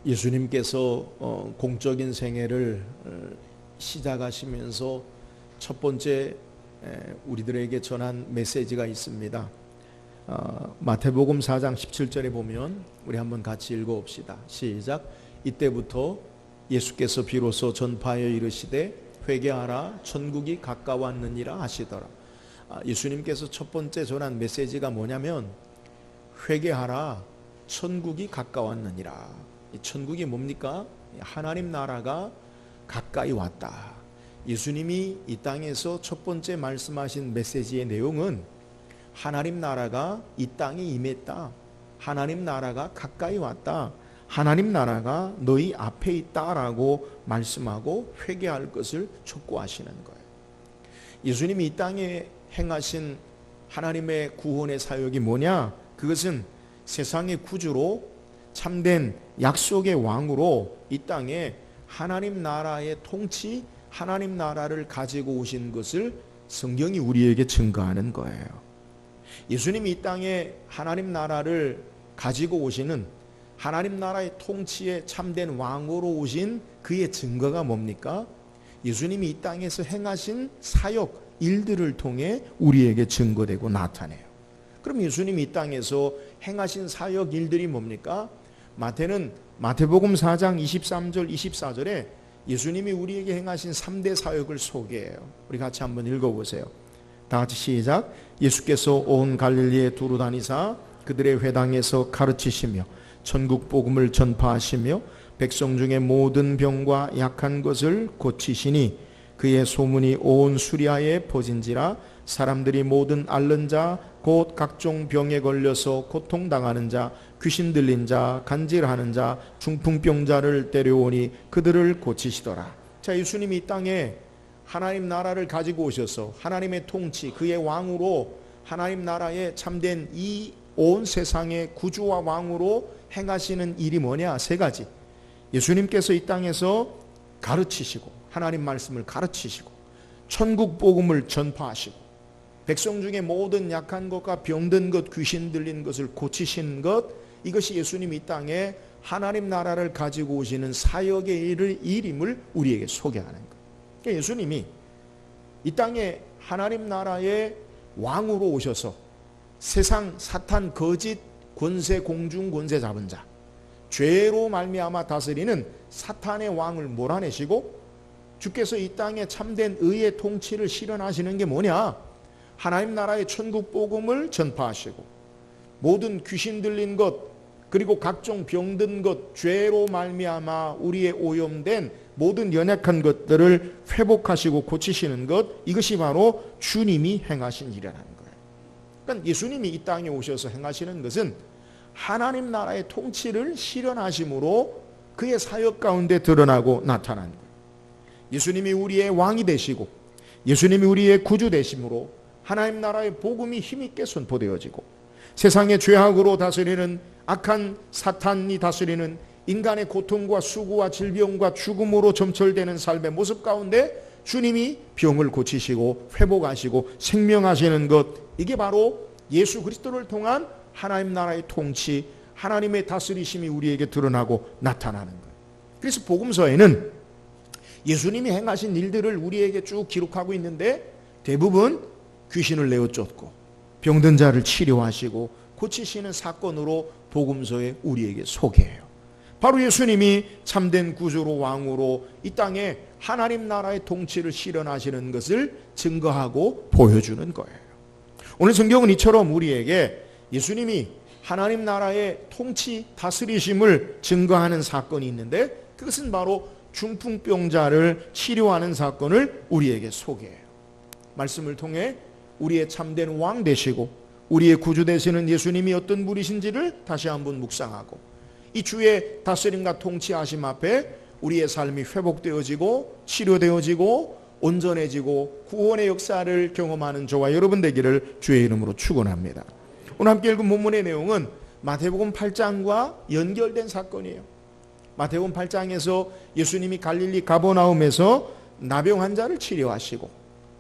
예수님께서 공적인 생애를 시작하시면서 첫 번째 우리들에게 전한 메시지가 있습니다. 마태복음 4장 17절에 보면 우리 한번 같이 읽어봅시다. 시작. 이때부터 예수께서 비로소 전파하여 이르시되 회개하라 천국이 가까웠느니라 하시더라. 예수님께서 첫 번째 전한 메시지가 뭐냐면 회개하라 천국이 가까웠느니라. 이 천국이 뭡니까? 하나님 나라가 가까이 왔다. 예수님이 이 땅에서 첫 번째 말씀하신 메시지의 내용은 하나님 나라가 이 땅에 임했다. 하나님 나라가 가까이 왔다. 하나님 나라가 너희 앞에 있다라고 말씀하고 회개할 것을 촉구하시는 거예요. 예수님이 이 땅에 행하신 하나님의 구원의 사역이 뭐냐? 그것은 세상의 구주로 참된 약속의 왕으로 이 땅에 하나님 나라의 통치, 하나님 나라를 가지고 오신 것을 성경이 우리에게 증거하는 거예요. 예수님이 이 땅에 하나님 나라를 가지고 오시는 하나님 나라의 통치에 참된 왕으로 오신 그의 증거가 뭡니까? 예수님이 이 땅에서 행하신 사역, 일들을 통해 우리에게 증거되고 나타내요. 그럼 예수님이 이 땅에서 행하신 사역 일들이 뭡니까? 마태복음 4장 23절 24절에 예수님이 우리에게 행하신 3대 사역을 소개해요. 우리 같이 한번 읽어보세요. 다 같이 시작. 예수께서 온 갈릴리에 두루 다니사 그들의 회당에서 가르치시며 천국 복음을 전파하시며 백성 중에 모든 병과 약한 것을 고치시니 그의 소문이 온 수리아에 퍼진지라. 사람들이 모든 앓는 자 곧 각종 병에 걸려서 고통당하는 자, 귀신 들린 자, 간질하는 자, 중풍병자를 데려오니 그들을 고치시더라. 자, 예수님이 이 땅에 하나님 나라를 가지고 오셔서 하나님의 통치, 그의 왕으로 하나님 나라에 참된 이 온 세상의 구주와 왕으로 행하시는 일이 뭐냐? 세 가지. 예수님께서 이 땅에서 가르치시고 하나님 말씀을 가르치시고 천국 복음을 전파하시고 백성 중에 모든 약한 것과 병든 것, 귀신 들린 것을 고치신 것, 이것이 예수님이 이 땅에 하나님 나라를 가지고 오시는 사역의 일임을 우리에게 소개하는 거예요. 그러니까 예수님이 이 땅에 하나님 나라의 왕으로 오셔서 세상 사탄 거짓 권세 공중 권세 잡은 자, 죄로 말미암아 다스리는 사탄의 왕을 몰아내시고 주께서 이 땅에 참된 의의 통치를 실현하시는 게 뭐냐? 하나님 나라의 천국 복음을 전파하시고 모든 귀신 들린 것 그리고 각종 병든 것 죄로 말미암아 우리의 오염된 모든 연약한 것들을 회복하시고 고치시는 것, 이것이 바로 주님이 행하신 일이라는 거예요. 그러니까 예수님이 이 땅에 오셔서 행하시는 것은 하나님 나라의 통치를 실현하심으로 그의 사역 가운데 드러나고 나타난 거예요. 예수님이 우리의 왕이 되시고 예수님이 우리의 구주 되심으로 하나님 나라의 복음이 힘있게 선포되어지고 세상의 죄악으로 다스리는 악한 사탄이 다스리는 인간의 고통과 수고와 질병과 죽음으로 점철되는 삶의 모습 가운데 주님이 병을 고치시고 회복하시고 생명하시는 것, 이게 바로 예수 그리스도를 통한 하나님 나라의 통치, 하나님의 다스리심이 우리에게 드러나고 나타나는 거예요. 그래서 복음서에는 예수님이 행하신 일들을 우리에게 쭉 기록하고 있는데 대부분 귀신을 내어 쫓고 병든 자를 치료하시고 고치시는 사건으로 복음서에 우리에게 소개해요. 바로 예수님이 참된 구주로 왕으로 이 땅에 하나님 나라의 통치를 실현하시는 것을 증거하고 보여주는 거예요. 오늘 성경은 이처럼 우리에게 예수님이 하나님 나라의 통치 다스리심을 증거하는 사건이 있는데 그것은 바로 중풍병자를 치료하는 사건을 우리에게 소개해요. 말씀을 통해 우리의 참된 왕 되시고 우리의 구주 되시는 예수님이 어떤 분이신지를 다시 한번 묵상하고 이 주의 다스림과 통치하심 앞에 우리의 삶이 회복되어지고 치료되어지고 온전해지고 구원의 역사를 경험하는 저와 여러분 되기를 주의 이름으로 축원합니다. 오늘 함께 읽은 본문의 내용은 마태복음 8장과 연결된 사건이에요. 마태복음 8장에서 예수님이 갈릴리 가버나움에서 나병 환자를 치료하시고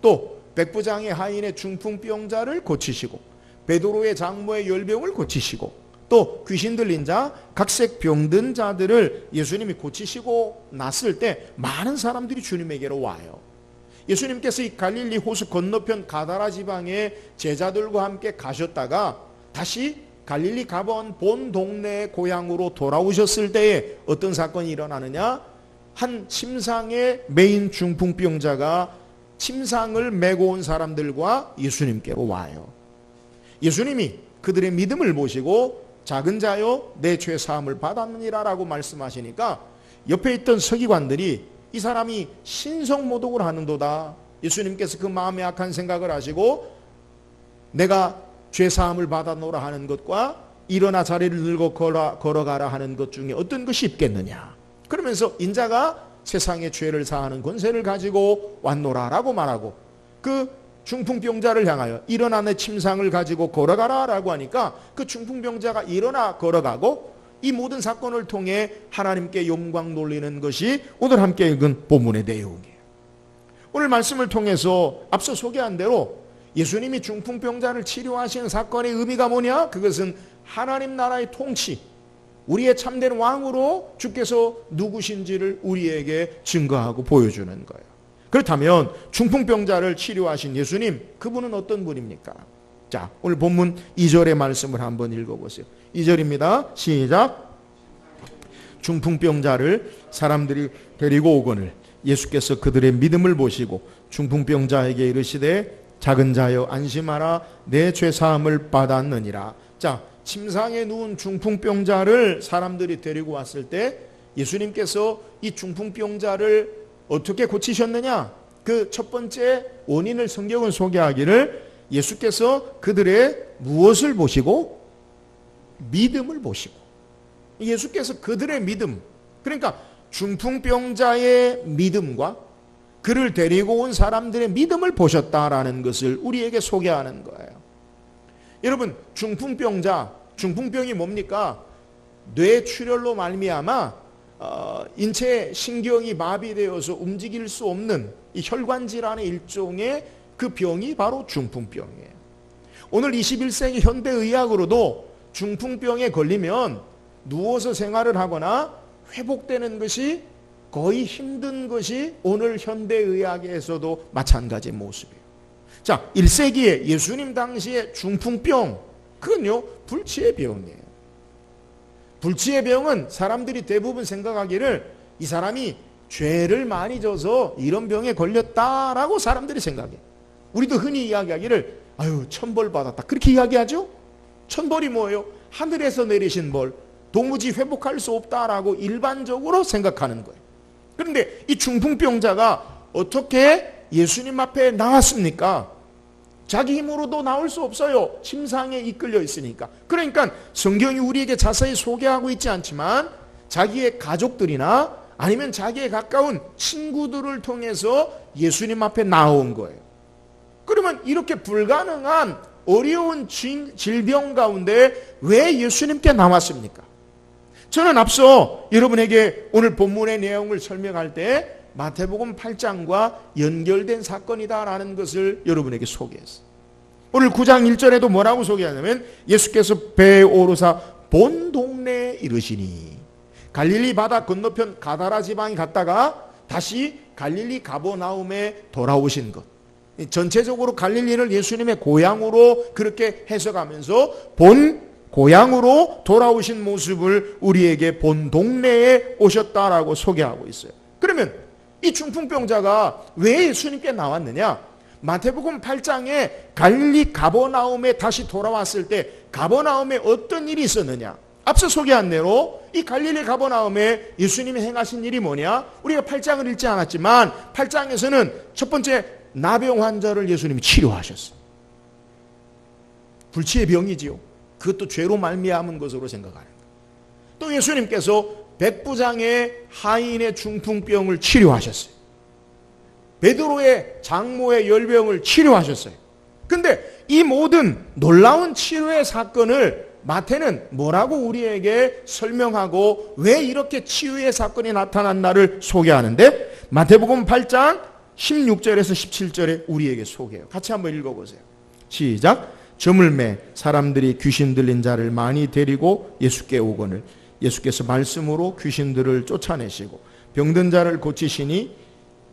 또 백부장의 하인의 중풍병자를 고치시고 베드로의 장모의 열병을 고치시고 또 귀신 들린 자, 각색 병든 자들을 예수님이 고치시고 났을 때 많은 사람들이 주님에게로 와요. 예수님께서 이 갈릴리 호수 건너편 가다라 지방에 제자들과 함께 가셨다가 다시 갈릴리 가본 본 동네 고향으로 돌아오셨을 때에 어떤 사건이 일어나느냐? 한 침상에 메인 중풍병자가 침상을 메고 온 사람들과 예수님께로 와요. 예수님이 그들의 믿음을 보시고 작은 자요 내 죄 사함을 받았느니라 라고 말씀하시니까 옆에 있던 서기관들이 이 사람이 신성모독을 하는도다. 예수님께서 그 마음에 악한 생각을 하시고 내가 죄 사함을 받아노라 하는 것과 일어나 자리를 들고 걸어가라 하는 것 중에 어떤 것이 있겠느냐. 그러면서 인자가 세상의 죄를 사하는 권세를 가지고 왔노라 라고 말하고 그 중풍병자를 향하여 일어나 내 침상을 가지고 걸어가라 라고 하니까 그 중풍병자가 일어나 걸어가고 이 모든 사건을 통해 하나님께 영광 돌리는 것이 오늘 함께 읽은 본문의 내용이에요. 오늘 말씀을 통해서 앞서 소개한 대로 예수님이 중풍병자를 치료하시는 사건의 의미가 뭐냐? 그것은 하나님 나라의 통치, 우리의 참된 왕으로 주께서 누구신지를 우리에게 증거하고 보여주는 거예요. 그렇다면 중풍병자를 치료하신 예수님, 그분은 어떤 분입니까? 자, 오늘 본문 2절의 말씀을 한번 읽어보세요. 2절입니다. 시작. 중풍병자를 사람들이 데리고 오거늘 예수께서 그들의 믿음을 보시고 중풍병자에게 이르시되 작은 자여 안심하라 내 죄사함을 받았느니라. 자, 침상에 누운 중풍병자를 사람들이 데리고 왔을 때 예수님께서 이 중풍병자를 어떻게 고치셨느냐? 그 첫 번째 원인을 성경은 소개하기를 예수께서 그들의 무엇을 보시고? 믿음을 보시고. 예수께서 그들의 믿음, 그러니까 중풍병자의 믿음과 그를 데리고 온 사람들의 믿음을 보셨다라는 것을 우리에게 소개하는 거예요. 여러분, 중풍병이 뭡니까? 뇌출혈로 말미암아 인체 신경이 마비되어서 움직일 수 없는 이 혈관 질환의 일종의 그 병이 바로 중풍병이에요. 오늘 21세기 현대의학으로도 중풍병에 걸리면 누워서 생활을 하거나 회복되는 것이 거의 힘든 것이 오늘 현대의학에서도 마찬가지의 모습이에요. 자, 1세기에 예수님 당시의 중풍병, 그건요 불치의 병이에요. 불치의 병은 사람들이 대부분 생각하기를 이 사람이 죄를 많이 져서 이런 병에 걸렸다라고 사람들이 생각해요. 우리도 흔히 이야기하기를 아유 천벌 받았다 그렇게 이야기하죠. 천벌이 뭐예요? 하늘에서 내리신 벌, 도무지 회복할 수 없다라고 일반적으로 생각하는 거예요. 그런데 이 중풍병자가 어떻게 예수님 앞에 나왔습니까? 자기 힘으로도 나올 수 없어요. 침상에 이끌려 있으니까. 그러니까 성경이 우리에게 자세히 소개하고 있지 않지만 자기의 가족들이나 아니면 자기의 가까운 친구들을 통해서 예수님 앞에 나온 거예요. 그러면 이렇게 불가능한 어려운 질병 가운데 왜 예수님께 나왔습니까? 저는 앞서 여러분에게 오늘 본문의 내용을 설명할 때 마태복음 8장과 연결된 사건이다라는 것을 여러분에게 소개했어요. 오늘 9장 1절에도 뭐라고 소개하냐면 예수께서 배에 오르사 본 동네에 이르시니 갈릴리 바다 건너편 가다라 지방에 갔다가 다시 갈릴리 가버나움에 돌아오신 것. 전체적으로 갈릴리를 예수님의 고향으로 그렇게 해석하면서 본 고향으로 돌아오신 모습을 우리에게 본 동네에 오셨다라고 소개하고 있어요. 그러면 이 중풍병자가 왜 예수님께 나왔느냐? 마태복음 8장에 갈릴리 가버나움에 다시 돌아왔을 때 가버나움에 어떤 일이 있었느냐? 앞서 소개한 대로 이 갈릴리 가버나움에 예수님이 행하신 일이 뭐냐? 우리가 8장을 읽지 않았지만 8장에서는 첫 번째 나병 환자를 예수님이 치료하셨어요. 불치의 병이지요. 그것도 죄로 말미암은 것으로 생각하는 거예요. 또 예수님께서 백부장의 하인의 중풍병을 치료하셨어요. 베드로의 장모의 열병을 치료하셨어요. 근데 이 모든 놀라운 치료의 사건을 마태는 뭐라고 우리에게 설명하고 왜 이렇게 치유의 사건이 나타났나를 소개하는데 마태복음 8장 16절에서 17절에 우리에게 소개해요. 같이 한번 읽어보세요. 시작. 점을 매 사람들이 귀신 들린 자를 많이 데리고 예수께 오거늘 예수께서 말씀으로 귀신들을 쫓아내시고 병든 자를 고치시니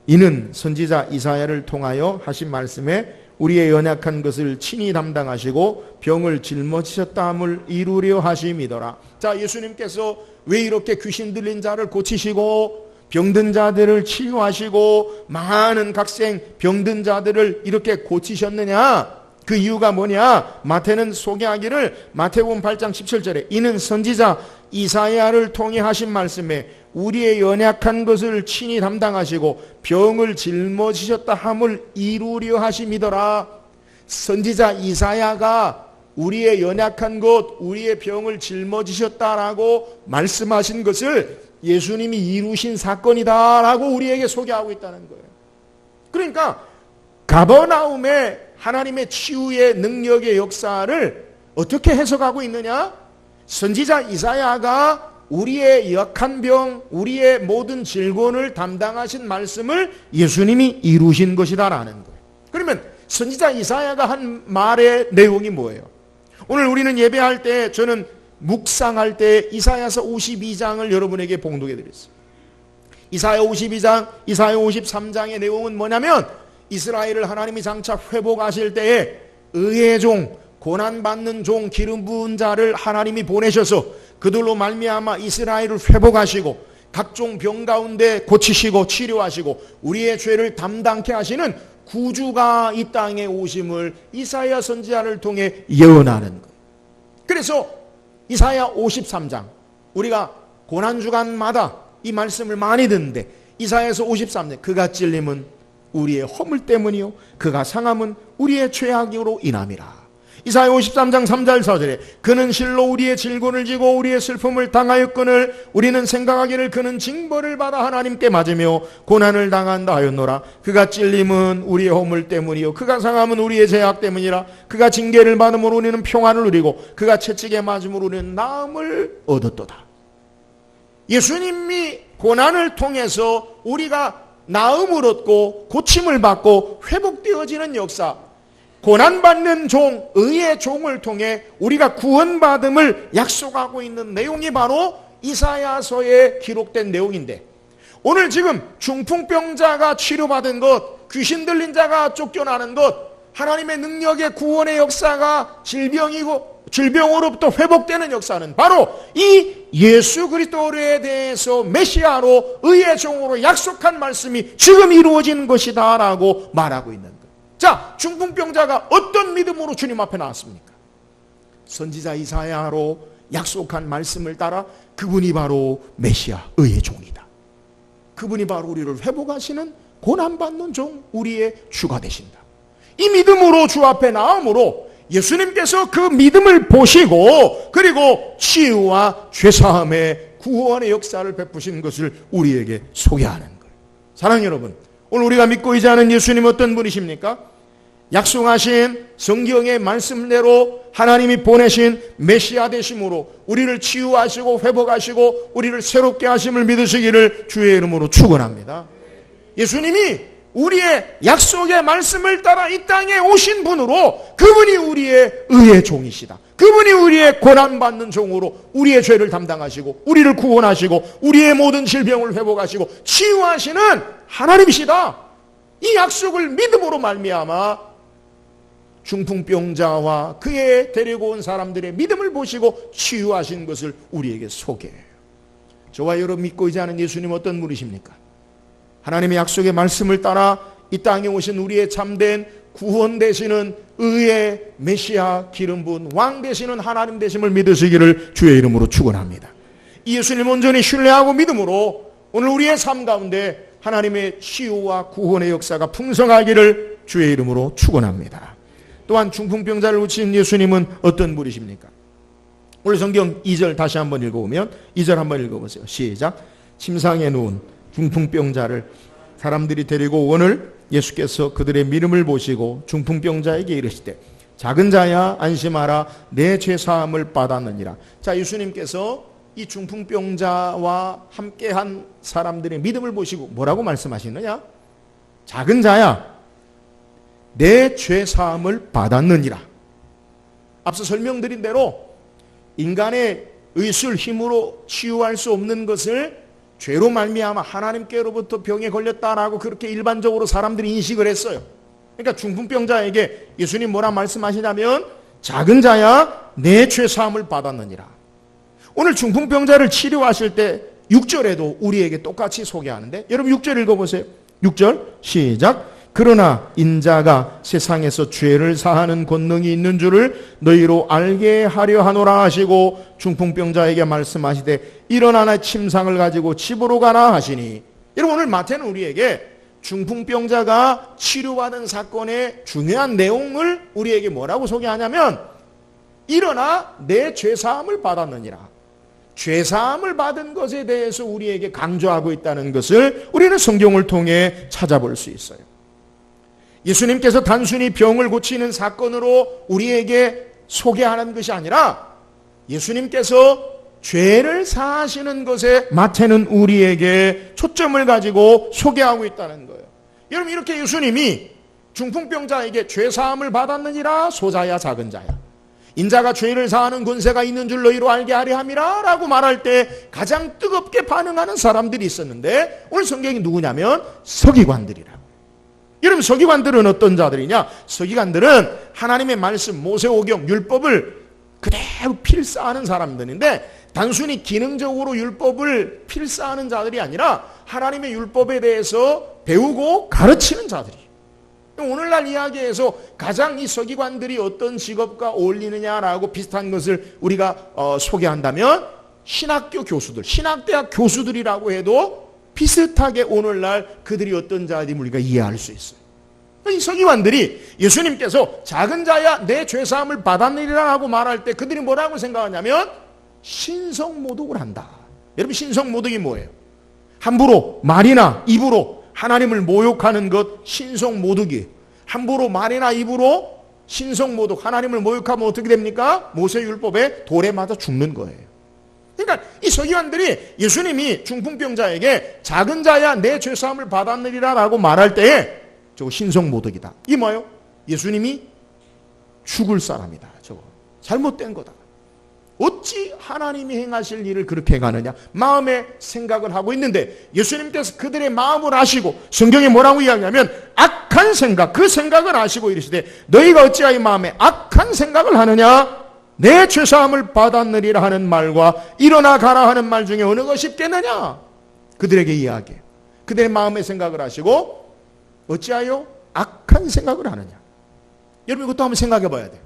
이는 선지자 이사야를 통하여 하신 말씀에 우리의 연약한 것을 친히 담당하시고 병을 짊어지셨다 함을 이루려 하심이더라. 자, 예수님께서 왜 이렇게 귀신 들린 자를 고치시고 병든 자들을 치유하시고 많은 각생 병든 자들을 이렇게 고치셨느냐? 그 이유가 뭐냐? 마태는 소개하기를 마태복음 8장 17절에 이는 선지자 이사야를 통해 하신 말씀에 우리의 연약한 것을 친히 담당하시고 병을 짊어지셨다 함을 이루려 하심이더라. 선지자 이사야가 우리의 연약한 것, 우리의 병을 짊어지셨다라고 말씀하신 것을 예수님이 이루신 사건이다라고 우리에게 소개하고 있다는 거예요. 그러니까 가버나움의 하나님의 치유의 능력의 역사를 어떻게 해석하고 있느냐? 선지자 이사야가 우리의 약한 병, 우리의 모든 질곤을 담당하신 말씀을 예수님이 이루신 것이다라는 거예요. 그러면 선지자 이사야가 한 말의 내용이 뭐예요? 오늘 우리는 예배할 때 저는 묵상할 때 이사야서 52장을 여러분에게 봉독해 드렸어요. 이사야 52장, 이사야 53장의 내용은 뭐냐면 이스라엘을 하나님이 장차 회복하실 때에 의의 종, 고난받는 종, 기름 부은 자를 하나님이 보내셔서 그들로 말미암아 이스라엘을 회복하시고 각종 병 가운데 고치시고 치료하시고 우리의 죄를 담당케 하시는 구주가 이 땅에 오심을 이사야 선지자를 통해 예언하는 거예요. 그래서 이사야 53장 우리가 고난주간마다 이 말씀을 많이 듣는데 이사야서 53장 그가 찔림은 우리의 허물 때문이요 그가 상함은 우리의 죄악으로 인함이라. 이사야 53장 3절 4절에 그는 실로 우리의 질곤을 지고 우리의 슬픔을 당하였거늘 우리는 생각하기를 그는 징벌을 받아 하나님께 맞으며 고난을 당한다 하였노라. 그가 찔림은 우리의 허물 때문이요 그가 상함은 우리의 죄악 때문이라. 그가 징계를 받음으로 우리는 평안을 누리고 그가 채찍에 맞음으로 우리는 나음을 얻었도다. 예수님이 고난을 통해서 우리가 나음을 얻고 고침을 받고 회복되어지는 역사, 고난받는 종, 의의 종을 통해 우리가 구원받음을 약속하고 있는 내용이 바로 이사야서에 기록된 내용인데 오늘 지금 중풍병자가 치료받은 것, 귀신 들린 자가 쫓겨나는 것, 하나님의 능력의 구원의 역사가 질병으로부터 회복되는 역사는 바로 이 예수 그리스도에 대해서 메시아로 의의 종으로 약속한 말씀이 지금 이루어진 것이다 라고 말하고 있는 거예요. 자, 중풍병자가 어떤 믿음으로 주님 앞에 나왔습니까? 선지자 이사야로 약속한 말씀을 따라 그분이 바로 메시아 의의 종이다. 그분이 바로 우리를 회복하시는 고난받는 종 우리의 주가 되신다. 이 믿음으로 주 앞에 나옴으로 예수님께서 그 믿음을 보시고 그리고 치유와 죄사함의 구원의 역사를 베푸신 것을 우리에게 소개하는 거예요. 사랑하는 여러분, 오늘 우리가 믿고 의지하는 예수님 어떤 분이십니까? 약속하신 성경의 말씀대로 하나님이 보내신 메시아 되심으로 우리를 치유하시고 회복하시고 우리를 새롭게 하심을 믿으시기를 주의 이름으로 축원합니다. 예수님이 우리의 약속의 말씀을 따라 이 땅에 오신 분으로 그분이 우리의 의의 종이시다. 그분이 우리의 고난받는 종으로 우리의 죄를 담당하시고 우리를 구원하시고 우리의 모든 질병을 회복하시고 치유하시는 하나님이시다. 이 약속을 믿음으로 말미암아 중풍병자와 그의 데리고 온 사람들의 믿음을 보시고 치유하신 것을 우리에게 소개해요. 저와 여러분 믿고 의지하는 예수님 어떤 분이십니까? 하나님의 약속의 말씀을 따라 이 땅에 오신 우리의 참된 구원 되시는 의의 메시아 기름 부은 왕 되시는 하나님 되심을 믿으시기를 주의 이름으로 축원합니다. 이 예수님 온전히 신뢰하고 믿음으로 오늘 우리의 삶 가운데 하나님의 치유와 구원의 역사가 풍성하기를 주의 이름으로 축원합니다. 또한 중풍병자를 고친 예수님은 어떤 분이십니까? 오늘 성경 2절 다시 한번 읽어보면 2절 한번 읽어보세요. 시작. 침상에 누운 중풍병자를 사람들이 데리고 오늘 예수께서 그들의 믿음을 보시고 중풍병자에게 이르시되 작은 자야 안심하라 내 죄사함을 받았느니라. 자, 예수님께서 이 중풍병자와 함께한 사람들의 믿음을 보시고 뭐라고 말씀하시느냐? 작은 자야 내 죄사함을 받았느니라. 앞서 설명드린 대로 인간의 의술 힘으로 치유할 수 없는 것을 죄로 말미암아 하나님께로부터 병에 걸렸다라고 그렇게 일반적으로 사람들이 인식을 했어요. 그러니까 중풍병자에게 예수님 뭐라 말씀하시냐면 작은 자야 내 죄 사함을 받았느니라. 오늘 중풍병자를 치료하실 때 6절에도 우리에게 똑같이 소개하는데 여러분 6절 읽어보세요. 6절 시작. 그러나 인자가 세상에서 죄를 사하는 권능이 있는 줄을 너희로 알게 하려 하노라 하시고 중풍병자에게 말씀하시되 일어나나 침상을 가지고 집으로 가라 하시니. 여러분 오늘 마태는 우리에게 중풍병자가 치료받은 사건의 중요한 내용을 우리에게 뭐라고 소개하냐면 일어나 내 죄사함을 받았느니라. 죄사함을 받은 것에 대해서 우리에게 강조하고 있다는 것을 우리는 성경을 통해 찾아볼 수 있어요. 예수님께서 단순히 병을 고치는 사건으로 우리에게 소개하는 것이 아니라 예수님께서 죄를 사하시는 것에 마태는 우리에게 초점을 가지고 소개하고 있다는 거예요. 여러분 이렇게 예수님이 중풍병자에게 죄사함을 받았느니라 소자야 작은 자야 인자가 죄를 사하는 권세가 있는 줄 너희로 알게 하려 함이라 라고 말할 때 가장 뜨겁게 반응하는 사람들이 있었는데 오늘 성경이 누구냐면 서기관들이라. 여러분 서기관들은 어떤 자들이냐? 서기관들은 하나님의 말씀 모세오경 율법을 그대로 필사하는 사람들인데 단순히 기능적으로 율법을 필사하는 자들이 아니라 하나님의 율법에 대해서 배우고 가르치는 자들이. 오늘날 이야기에서 가장 이 서기관들이 어떤 직업과 어울리느냐라고 비슷한 것을 우리가 소개한다면 신학교 교수들, 신학대학 교수들이라고 해도 비슷하게 오늘날 그들이 어떤 자인지 우리가 이해할 수 있어요. 이 서기관들이 예수님께서 작은 자야 내 죄사함을 받았느니라 하고 말할 때 그들이 뭐라고 생각하냐면 신성모독을 한다. 여러분 신성모독이 뭐예요? 함부로 말이나 입으로 하나님을 모욕하는 것 신성모독이에요. 함부로 말이나 입으로 신성모독 하나님을 모욕하면 어떻게 됩니까? 모세율법에 돌에 맞아 죽는 거예요. 그러니까 이 서기관들이 예수님이 중풍병자에게 작은 자야 내 죄사함을 받았느니라 라고 말할 때에 저거 신성모독이다. 이게 뭐예요? 예수님이 죽을 사람이다. 저거 잘못된 거다. 어찌 하나님이 행하실 일을 그렇게 행하느냐 마음의 생각을 하고 있는데 예수님께서 그들의 마음을 아시고 성경에 뭐라고 이야기하면 악한 생각 그 생각을 아시고 이르시되 너희가 어찌하여 마음에 악한 생각을 하느냐 내 죄사함을 받았느리라 하는 말과 일어나 가라 하는 말 중에 어느 것이 있겠느냐 그들에게 이야기해요. 그들의 마음의 생각을 하시고 어찌하여 악한 생각을 하느냐. 여러분 이것도 한번 생각해 봐야 돼요.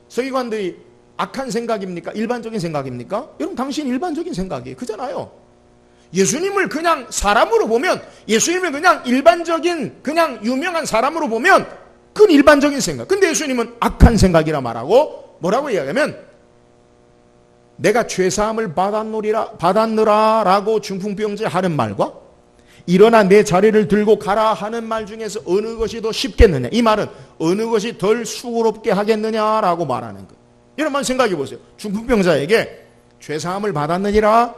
서기관들이 악한 생각입니까? 일반적인 생각입니까? 여러분 당신 일반적인 생각이에요. 그잖아요. 예수님을 그냥 사람으로 보면 예수님을 그냥 일반적인 그냥 유명한 사람으로 보면 그건 일반적인 생각. 근데 예수님은 악한 생각이라 말하고 뭐라고 이야기하면 내가 죄사함을 받았느라 라고 중풍병자 하는 말과 일어나 내 자리를 들고 가라 하는 말 중에서 어느 것이 더 쉽겠느냐. 이 말은 어느 것이 덜 수고롭게 하겠느냐라고 말하는 것. 여러분 생각해 보세요. 중풍병자에게 죄사함을 받았느니라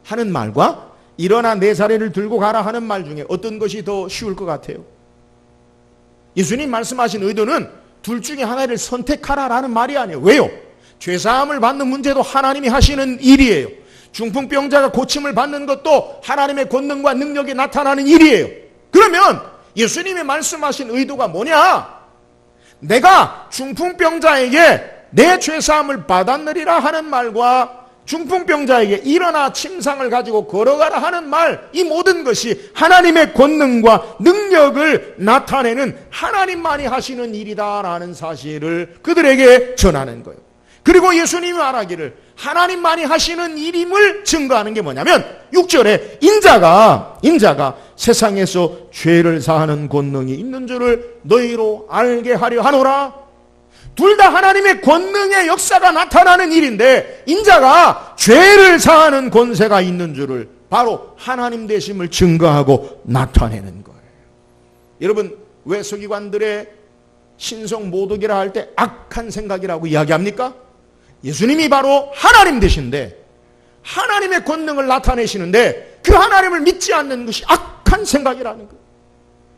하는 말과 일어나 내 자리를 들고 가라 하는 말 중에 어떤 것이 더 쉬울 것 같아요? 예수님 말씀하신 의도는 둘 중에 하나를 선택하라라는 말이 아니에요. 왜요? 죄사함을 받는 문제도 하나님이 하시는 일이에요. 중풍병자가 고침을 받는 것도 하나님의 권능과 능력이 나타나는 일이에요. 그러면 예수님이 말씀하신 의도가 뭐냐? 내가 중풍병자에게 내 죄사함을 받았느리라 하는 말과 중풍병자에게 일어나 침상을 가지고 걸어가라 하는 말, 이 모든 것이 하나님의 권능과 능력을 나타내는 하나님만이 하시는 일이다라는 사실을 그들에게 전하는 거예요. 그리고 예수님이 말하기를 하나님만이 하시는 일임을 증거하는 게 뭐냐면 6절에 인자가 세상에서 죄를 사하는 권능이 있는 줄을 너희로 알게 하려 하노라. 둘 다 하나님의 권능의 역사가 나타나는 일인데 인자가 죄를 사하는 권세가 있는 줄을 바로 하나님 되심을 증거하고 나타내는 거예요. 여러분 왜 서기관들의 신성모독이라 할 때 악한 생각이라고 이야기합니까? 예수님이 바로 하나님 되신데 하나님의 권능을 나타내시는데 그 하나님을 믿지 않는 것이 악한 생각이라는 거예요.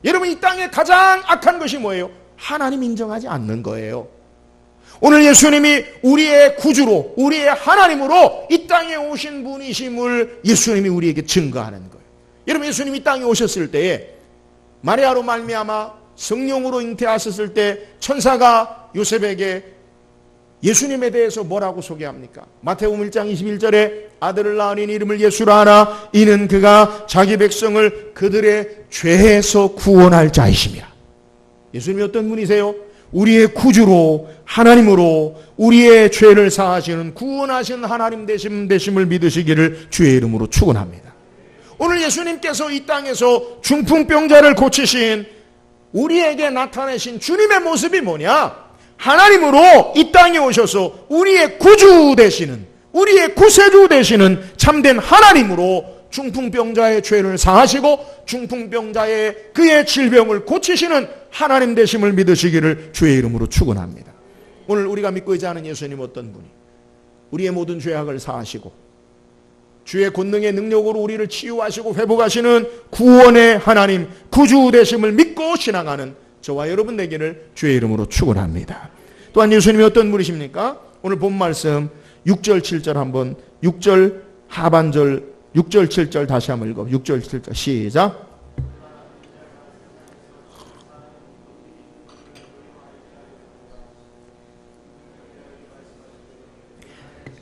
여러분 이 땅에 가장 악한 것이 뭐예요? 하나님 인정하지 않는 거예요. 오늘 예수님이 우리의 구주로, 우리의 하나님으로 이 땅에 오신 분이심을 예수님이 우리에게 증거하는 거예요. 여러분, 예수님이 이 땅에 오셨을 때에 마리아로 말미암아 성령으로 잉태하셨을 때 천사가 요셉에게 예수님에 대해서 뭐라고 소개합니까? 마태복음 1장 21절에 아들을 낳으니 이름을 예수라 하라. 이는 그가 자기 백성을 그들의 죄에서 구원할 자이심이라. 예수님이 어떤 분이세요? 우리의 구주로, 하나님으로 우리의 죄를 사하시는 구원하신 하나님 되심을 믿으시기를 주의 이름으로 축원합니다. 오늘 예수님께서 이 땅에서 중풍병자를 고치신, 우리에게 나타내신 주님의 모습이 뭐냐? 하나님으로 이 땅에 오셔서 우리의 구주 되시는, 우리의 구세주 되시는 참된 하나님으로 중풍병자의 죄를 사하시고 중풍병자의 그의 질병을 고치시는 하나님 되심을 믿으시기를 주의 이름으로 축원합니다. 오늘 우리가 믿고 있지 않은 예수님 어떤 분이 우리의 모든 죄악을 사하시고 주의 권능의 능력으로 우리를 치유하시고 회복하시는 구원의 하나님, 구주 되심을 믿고 신앙하는 저와 여러분 되기를 주의 이름으로 축원합니다. 또한 예수님이 어떤 분이십니까? 오늘 본 말씀 6절 7절 한번, 6절 하반절 6절 7절 다시 한번 읽어. 6절 7절 시작.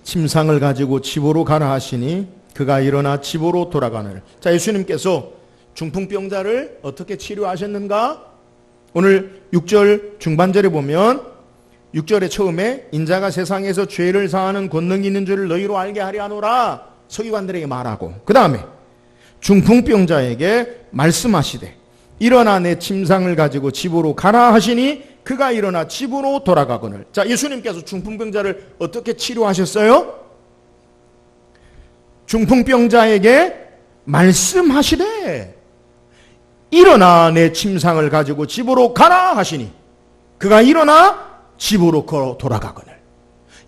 침상을 가지고 집으로 가라 하시니 그가 일어나 집으로 돌아가늘. 자, 예수님께서 중풍병자를 어떻게 치료하셨는가? 오늘 6절 중반절에 보면 6절의 처음에 인자가 세상에서 죄를 사하는 권능이 있는 줄을 너희로 알게 하려 하노라 서기관들에게 말하고, 그 다음에 중풍병자에게 말씀하시되 일어나 내 침상을 가지고 집으로 가라 하시니 그가 일어나 집으로 돌아가거늘. 자, 예수님께서 중풍병자를 어떻게 치료하셨어요? 중풍병자에게 말씀하시되 일어나 내 침상을 가지고 집으로 가라 하시니 그가 일어나 집으로 걸어 돌아가거늘.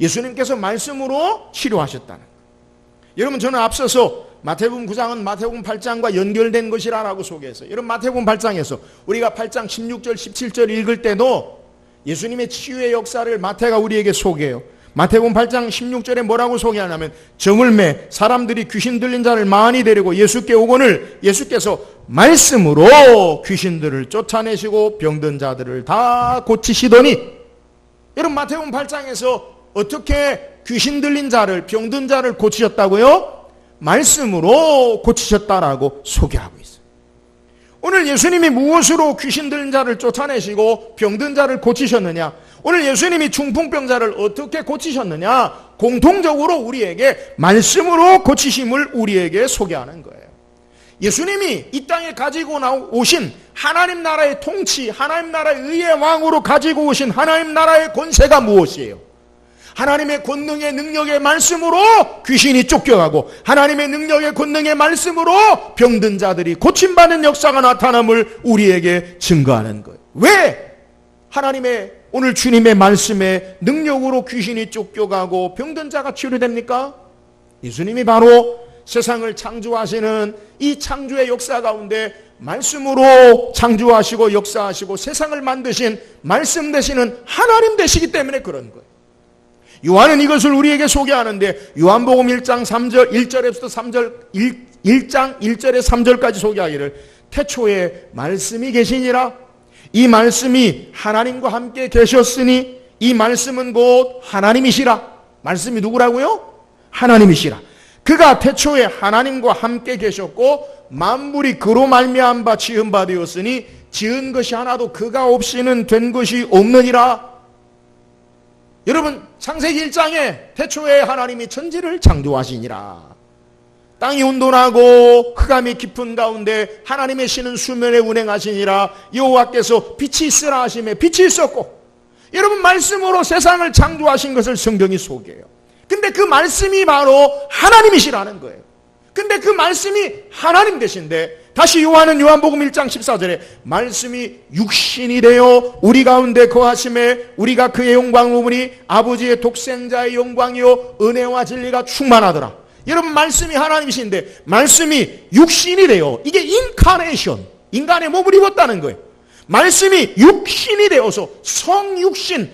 예수님께서 말씀으로 치료하셨다는 거예요. 여러분, 저는 앞서서 마태복음 9장은 마태복음 8장과 연결된 것이라고 소개했어요. 여러분, 마태복음 8장에서 우리가 8장 16절 17절 읽을 때도 예수님의 치유의 역사를 마태가 우리에게 소개해요. 마태복음 8장 16절에 뭐라고 소개하냐면 정을매 사람들이 귀신 들린 자를 많이 데리고 예수께 오거늘 예수께서 말씀으로 귀신들을 쫓아내시고 병든 자들을 다 고치시더니, 여러분, 마태복음 8장에서 어떻게 귀신 들린 자를, 병든 자를 고치셨다고요? 말씀으로 고치셨다라고 소개하고 있어요. 오늘 예수님이 무엇으로 귀신 들린 자를 쫓아내시고 병든 자를 고치셨느냐? 오늘 예수님이 중풍병자를 어떻게 고치셨느냐? 공통적으로 우리에게 말씀으로 고치심을 우리에게 소개하는 거예요. 예수님이 이 땅에 가지고 오신 하나님 나라의 통치, 하나님 나라의 의의 왕으로 가지고 오신 하나님 나라의 권세가 무엇이에요? 하나님의 권능의 능력의 말씀으로 귀신이 쫓겨가고 하나님의 능력의 권능의 말씀으로 병든 자들이 고침받는 역사가 나타남을 우리에게 증거하는 거예요. 왜 하나님의 오늘 주님의 말씀의 능력으로 귀신이 쫓겨가고 병든 자가 치유됩니까? 예수님이 바로 세상을 창조하시는 이 창조의 역사 가운데 말씀으로 창조하시고 역사하시고 세상을 만드신 말씀 되시는 하나님 되시기 때문에 그런 거예요. 요한은 이것을 우리에게 소개하는데 요한복음 1장 3절 1절에부터 3절 1장 1절에 3절까지 소개하기를 태초에 말씀이 계시니라. 이 말씀이 하나님과 함께 계셨으니 이 말씀은 곧 하나님이시라. 말씀이 누구라고요? 하나님이시라. 그가 태초에 하나님과 함께 계셨고 만물이 그로 말미암아 바 지은 바 되었으니 지은 것이 하나도 그가 없이는 된 것이 없느니라. 여러분, 창세기 1장에 태초에 하나님이 천지를 창조하시니라. 땅이 온돈하고 흑암이 깊은 가운데 하나님의 신은 수면에 운행하시니라. 여호와께서 빛이 있으라 하시매 빛이 있었고. 여러분, 말씀으로 세상을 창조하신 것을 성경이 소개해요. 근데 그 말씀이 바로 하나님이시라는 거예요. 근데 그 말씀이 하나님 되신데, 다시 요한은 요한복음 1장 14절에 말씀이 육신이 되어 우리 가운데 거하심에 우리가 그의 영광을 보니 아버지의 독생자의 영광이요 은혜와 진리가 충만하더라. 여러분, 말씀이 하나님이신데 말씀이 육신이 되어, 이게 인카네이션, 인간의 몸을 입었다는 거예요. 말씀이 육신이 되어서 성육신,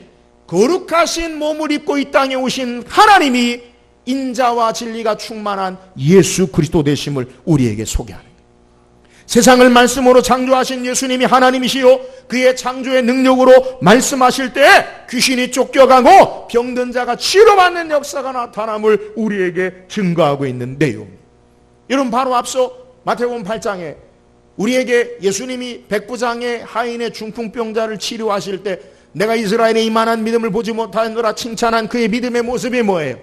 거룩하신 몸을 입고 이 땅에 오신 하나님이 인자와 진리가 충만한 예수 그리스도 되심을 우리에게 소개하는 거예요. 세상을 말씀으로 창조하신 예수님이 하나님이시요 그의 창조의 능력으로 말씀하실 때 귀신이 쫓겨가고 병든 자가 치료받는 역사가 나타남을 우리에게 증거하고 있는 내용입니다. 여러분, 바로 앞서 마태복음 8장에 우리에게 예수님이 백부장의 하인의 중풍병자를 치료하실 때 내가 이스라엘의 이만한 믿음을 보지 못하노라 칭찬한 그의 믿음의 모습이 뭐예요?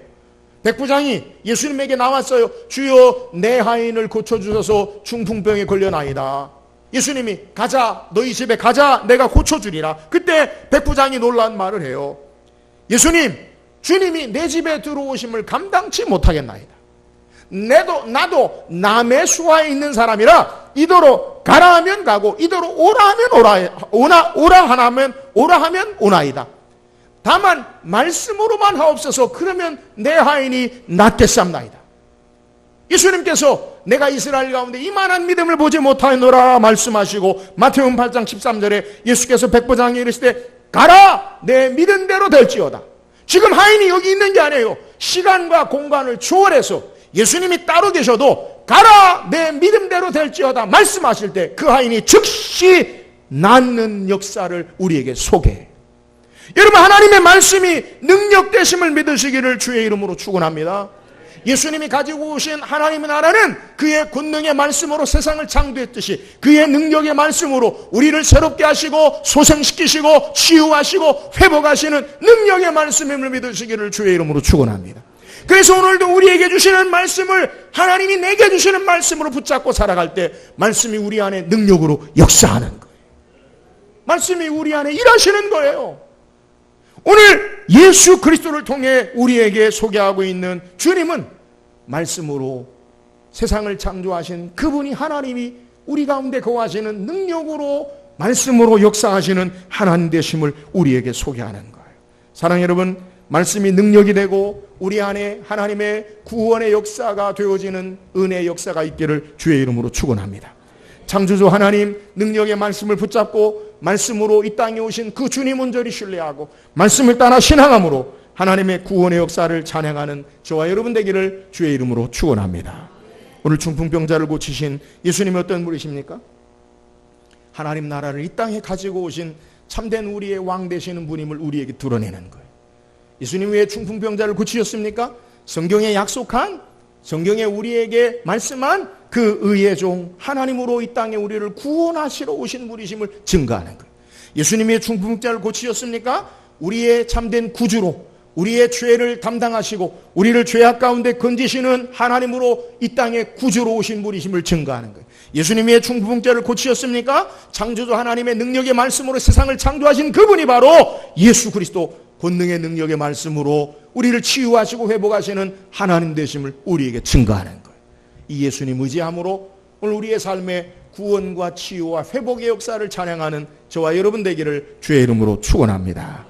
백부장이 예수님에게 나왔어요. 주여, 내 하인을 고쳐주셔서 중풍병에 걸려나이다. 예수님이 가자, 너희 집에 가자, 내가 고쳐주리라. 그때 백부장이 놀란 말을 해요. 예수님, 주님이 내 집에 들어오심을 감당치 못하겠나이다. 나도 남의 수하에 있는 사람이라 이더러 가라 하면 가고 이더러 오라 하면 오라 하면 오나이다. 다만 말씀으로만 하옵소서. 그러면 내 하인이 낫겠사옵나이다. 예수님께서 내가 이스라엘 가운데 이만한 믿음을 보지 못하노라 말씀하시고 마태복음 8장 13절에 예수께서 백부장에게 이르시되 가라, 내 믿은 대로 될지어다. 지금 하인이 여기 있는 게 아니에요. 시간과 공간을 초월해서 예수님이 따로 계셔도 가라, 내 믿음대로 될지어다 말씀하실 때 그 하인이 즉시 낫는 역사를 우리에게 소개해요. 여러분, 하나님의 말씀이 능력되심을 믿으시기를 주의 이름으로 축원합니다. 예수님이 가지고 오신 하나님의 나라는 그의 권능의 말씀으로 세상을 창조했듯이 그의 능력의 말씀으로 우리를 새롭게 하시고 소생시키시고 치유하시고 회복하시는 능력의 말씀임을 믿으시기를 주의 이름으로 축원합니다. 그래서 오늘도 우리에게 주시는 말씀을 하나님이 내게 주시는 말씀으로 붙잡고 살아갈 때 말씀이 우리 안에 능력으로 역사하는 거예요. 말씀이 우리 안에 일하시는 거예요. 오늘 예수 그리스도를 통해 우리에게 소개하고 있는 주님은 말씀으로 세상을 창조하신 그분이 하나님이 우리 가운데 거하시는 능력으로 말씀으로 역사하시는 하나님 되심을 우리에게 소개하는 거예요. 사랑하는 여러분, 말씀이 능력이 되고 우리 안에 하나님의 구원의 역사가 되어지는 은혜의 역사가 있기를 주의 이름으로 축원합니다. 창조주 하나님 능력의 말씀을 붙잡고 말씀으로 이 땅에 오신 그 주님 온전히 신뢰하고 말씀을 따라 신앙함으로 하나님의 구원의 역사를 찬양하는 저와 여러분 되기를 주의 이름으로 축원합니다. 오늘 중풍병자를 고치신 예수님이 어떤 분이십니까? 하나님 나라를 이 땅에 가지고 오신 참된 우리의 왕 되시는 분임을 우리에게 드러내는 거예요. 예수님 왜 중풍병자를 고치셨습니까? 성경에 약속한, 성경에 우리에게 말씀한 그 의의 종 하나님으로 이 땅에 우리를 구원하시러 오신 분이심을 증거하는 거예요. 예수님이 중풍병자를 고치셨습니까? 우리의 참된 구주로 우리의 죄를 담당하시고 우리를 죄악 가운데 건지시는 하나님으로 이 땅에 구주로 오신 분이심을 증거하는 거예요. 예수님이 중풍병자를 고치셨습니까? 창조주 하나님의 능력의 말씀으로 세상을 창조하신 그분이 바로 예수 그리스도 권능의 능력의 말씀으로 우리를 치유하시고 회복하시는 하나님 되심을 우리에게 증거하는 거예요. 이 예수님 의지함으로 오늘 우리의 삶에 구원과 치유와 회복의 역사를 찬양하는 저와 여러분 되기를 주의 이름으로 축원합니다.